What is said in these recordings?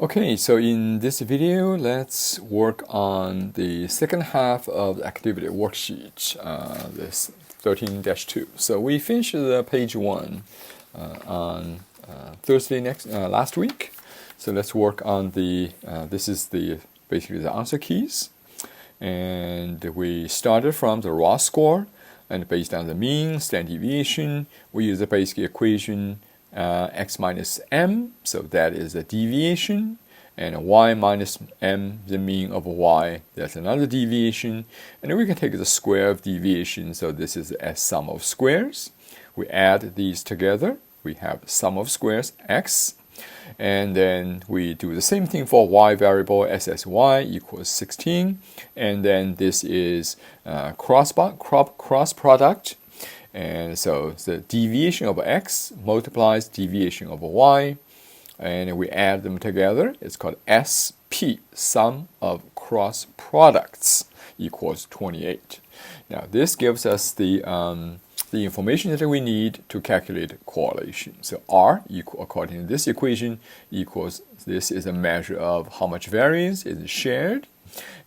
Okay, so in this video, let's work on the second half of the activity worksheet, this 13-2. So we finished page 1 on Thursday last week. So let's work on the, this is basically the answer keys. And we started from the raw score, and based on the mean, standard deviation, we use the basic equation x minus m, so that is the deviation, and y minus m, the mean of y, that's another deviation, and we can take the square of deviation, so this is a sum of squares. We add these together, we have sum of squares x, and then we do the same thing for y variable, SSy equals 16, and then this is cross product. And so the deviation of x multiplies deviation of y, and we add them together. It's called SP, sum of cross products, equals 28. Now this gives us the information that we need to calculate correlation. So R, according to this equation, equals, this is a measure of how much variance is shared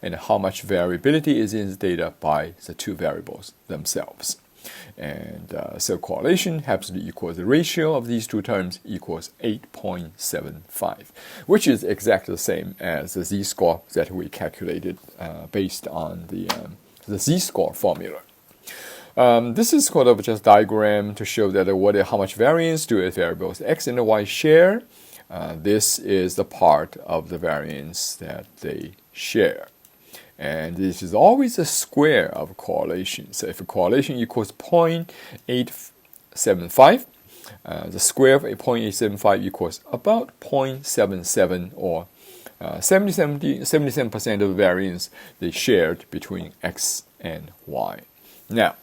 and how much variability is in the data by the two variables themselves. And so correlation happens to equal the ratio of these two terms equals 8.75, which is exactly the same as the z-score that we calculated based on the z-score formula. This is sort of just a diagram to show that how much variance do variables x and y share. This is the part of the variance that they share. And this is always a square of correlation. So if a correlation equals 0.875, the square of 0.875 equals about 0.77, or 77% of the variance they shared between x and y. Now,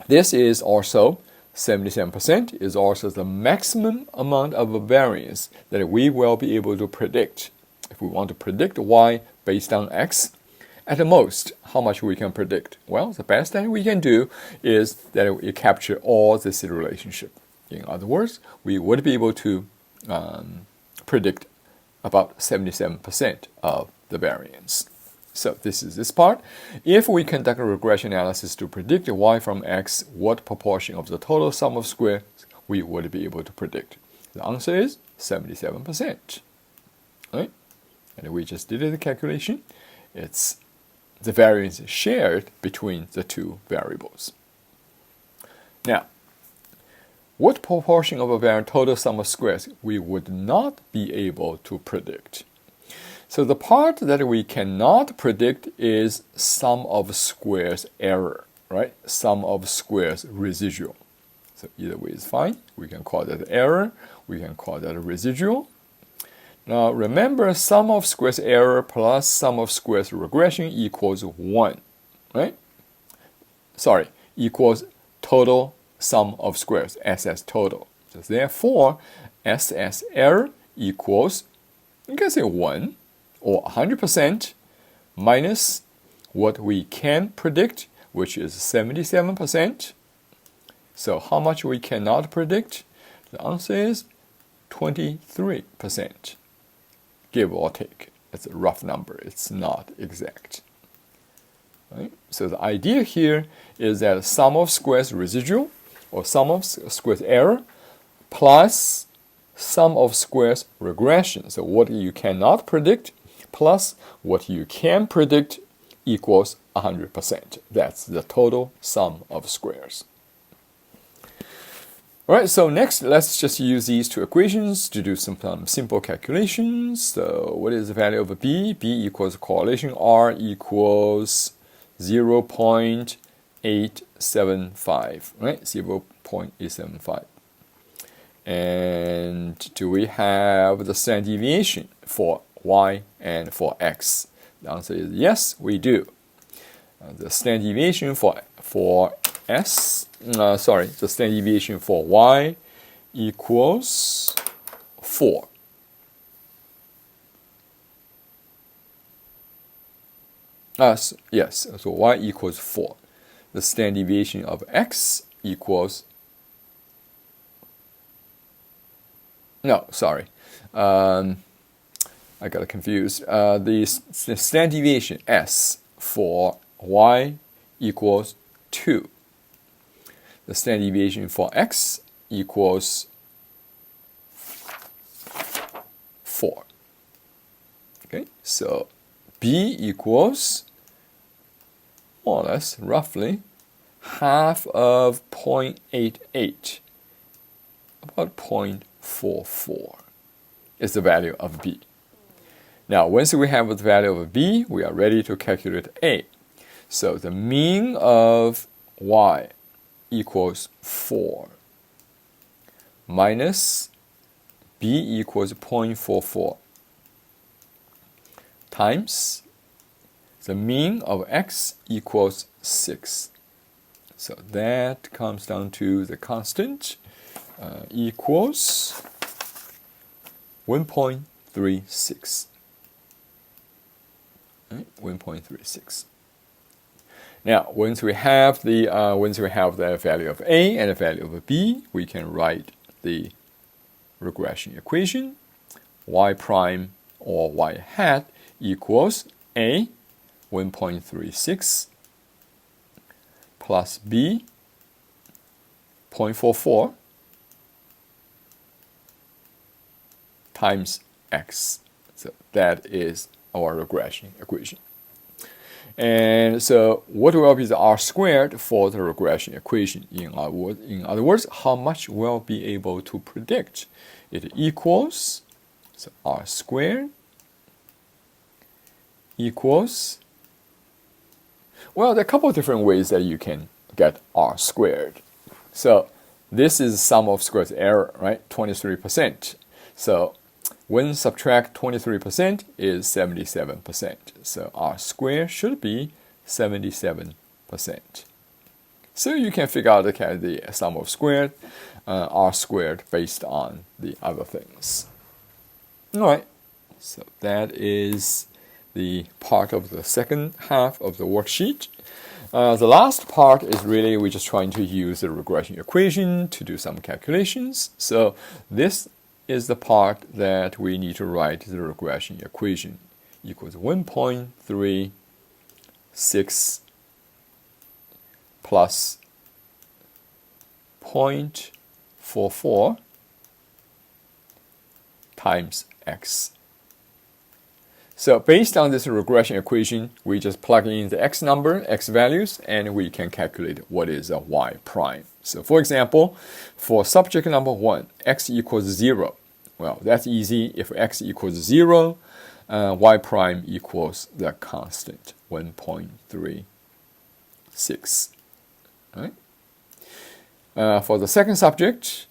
this is also 77% is also the maximum amount of variance that we will be able to predict. If we want to predict y based on x, at the most, how much we can predict? Well, the best thing we can do is that we capture all this relationship. In other words, we would be able to predict about 77% of the variance. So this is this part. If we conduct a regression analysis to predict y from x, what proportion of the total sum of squares we would be able to predict? The answer is 77%. Right? And we just did the calculation. It's the variance shared between the two variables. Now, what proportion of a total sum of squares we would not be able to predict? So the part that we cannot predict is sum of squares error, right? Sum of squares residual. So either way is fine. We can call that error. We can call that a residual. Now remember, sum of squares error plus sum of squares regression equals 1, right? Sorry, equals total sum of squares, SS total. So therefore, SS error equals, you can say 1, or 100% minus what we can predict, which is 77%. So how much we cannot predict? The answer is 23%. Give or take. It's a rough number. It's not exact. Right? So the idea here is that sum of squares residual, or sum of squares error, plus sum of squares regression. So what you cannot predict plus what you can predict equals 100%. That's the total sum of squares. All right, so next, let's just use these two equations to do some simple calculations. So what is the value of B? B equals correlation. R equals 0.875, right? 0.875. And do we have the standard deviation for y and for x? The answer is yes, we do. The standard deviation for the standard deviation for y equals 4. Yes, so y equals 4. The standard deviation of x equals, no, sorry. I got confused. The standard deviation S for y equals 2. The standard deviation for x equals 4. Okay, so b equals more or less roughly half of 0.88, about 0.44 is the value of b. Now, once we have the value of b, we are ready to calculate a. So the mean of y equals 4 minus b equals 0.44 times the mean of x equals 6. So that comes down to the constant equals 1.36. Right? 1.36. Now, once we have the value of a and the value of b, we can write the regression equation. Y prime or y hat equals a 1.36 plus b 0.44 times x. So that is our regression equation. And so what will be the r squared for the regression equation? In other words, how much we'll be able to predict? It equals, so r squared equals, well, there are a couple of different ways that you can get r squared. So this is sum of squared error, right? 23%. So when subtract 23% is 77%. So r squared should be 77%. So you can figure out the sum of squared, r squared based on the other things. All right. So that is the part of the second half of the worksheet. The last part is really we're just trying to use the regression equation to do some calculations. So this is the part that we need to write the regression equation equals 1.36 plus 0.44 times x. So based on this regression equation, we just plug in the x number, x values, and we can calculate what is a y prime. So for example, for subject number 1, x equals 0. Well, that's easy. If x equals 0, y prime equals the constant, 1.36. Right? For the second subject,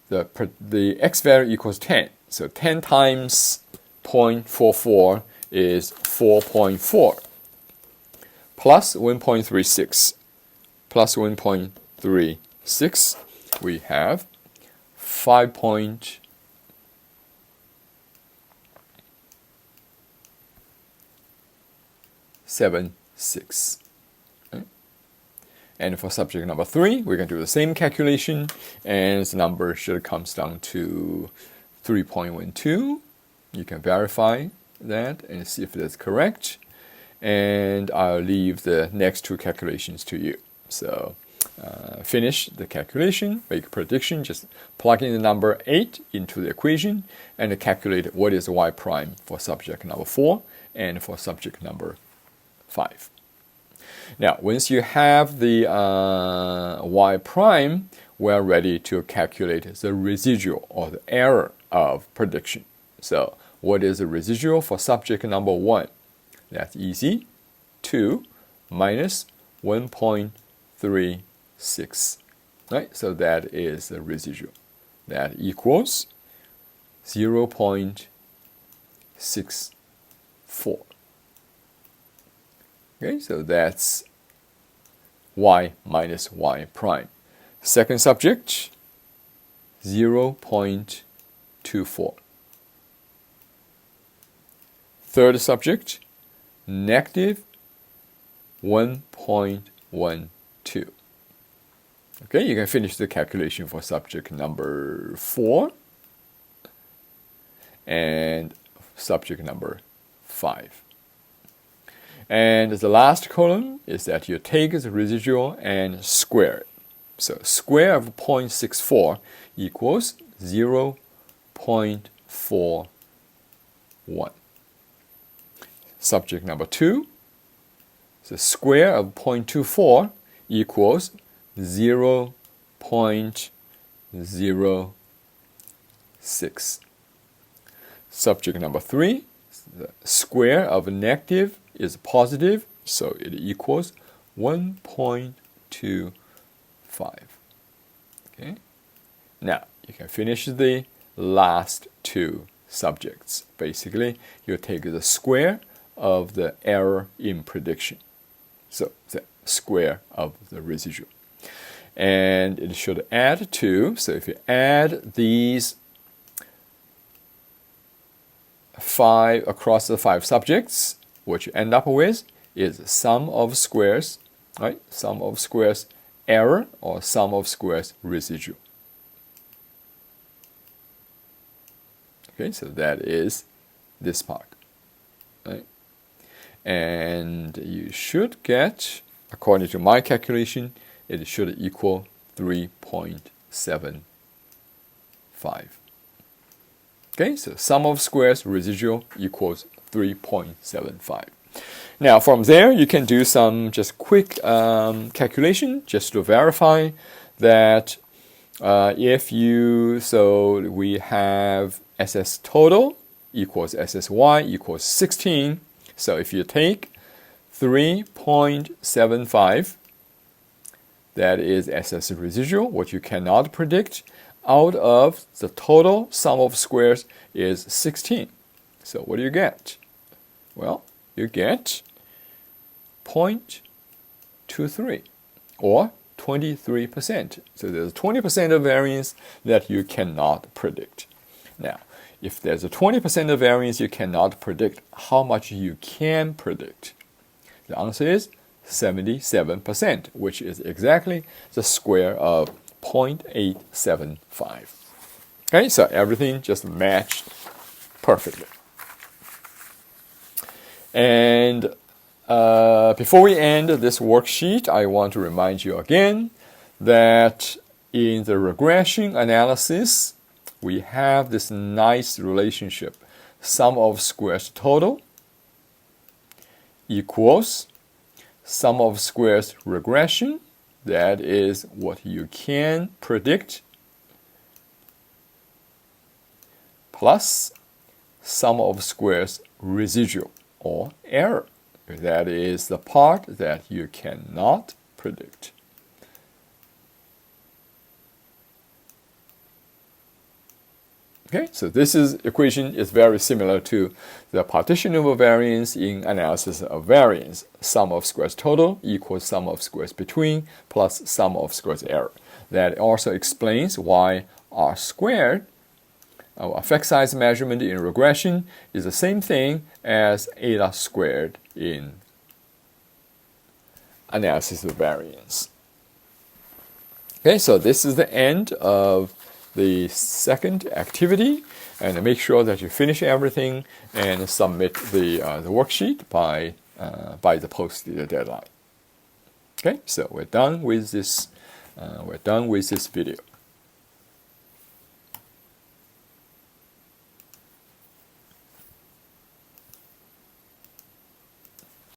the x value equals 10. So 10 times 0.44 is 4.4 plus 1.36 plus 1.36, we have 5.76. Okay. And for subject number 3, we can do the same calculation, and the number should come down to 3.12. You can verify that and see if that's correct. And I'll leave the next 2 calculations to you. So finish the calculation, make a prediction, just plug in the number 8 into the equation and calculate what is y prime for subject number 4 and for subject number 5. Now, once you have the y prime, we're ready to calculate the residual or the error of prediction. So what is the residual for subject number 1? That's easy. 2 minus 1.36. Right? So that is the residual. That equals 0.64. Okay, so that's y minus y prime. Second subject, 0.24. Third subject, negative 1.12. Okay, you can finish the calculation for subject number 4. And subject number 5. And the last column is that you take the residual and square it. So square of 0.64 equals 0.41. Subject number 2, the square of 0.24 equals 0.06. Subject number 3, the square of negative is positive, so it equals 1.25. Okay. Now you can finish the last 2 subjects. Basically, you take the square of the error in prediction, so the square of the residual, and it should add to. So if you add these 5 across the 5 subjects, what you end up with is sum of squares, right? Sum of squares error or sum of squares residual. Okay, so that is this part, right? And you should get, according to my calculation, it should equal 3.75. Okay, so sum of squares residual equals 3.75. Now from there you can do some just quick calculation just to verify that so we have SStotal equals SSY equals 16. So if you take 3.75, that is SSresidual, what you cannot predict, out of the total sum of squares is 16. So what do you get? Well, you get 0.23 or 23%. So there's 20% of variance that you cannot predict. Now, if there's a 20% of variance you cannot predict, how much you can predict? The answer is 77%, which is exactly the square of 0.875. Okay, so everything just matched perfectly. And before we end this worksheet, I want to remind you again that in the regression analysis, we have this nice relationship. Sum of squares total equals sum of squares regression. That is what you can predict, plus sum of squares residual or error. That is the part that you cannot predict. Okay, so this equation is very similar to the partition over variance in analysis of variance. Sum of squares total equals sum of squares between plus sum of squares error. That also explains why R squared, our effect size measurement in regression, is the same thing as eta squared in analysis of variance. Okay, so this is the end of the second activity, and make sure that you finish everything and submit the worksheet by the posted deadline. Okay, so we're done with this. We're done with this video.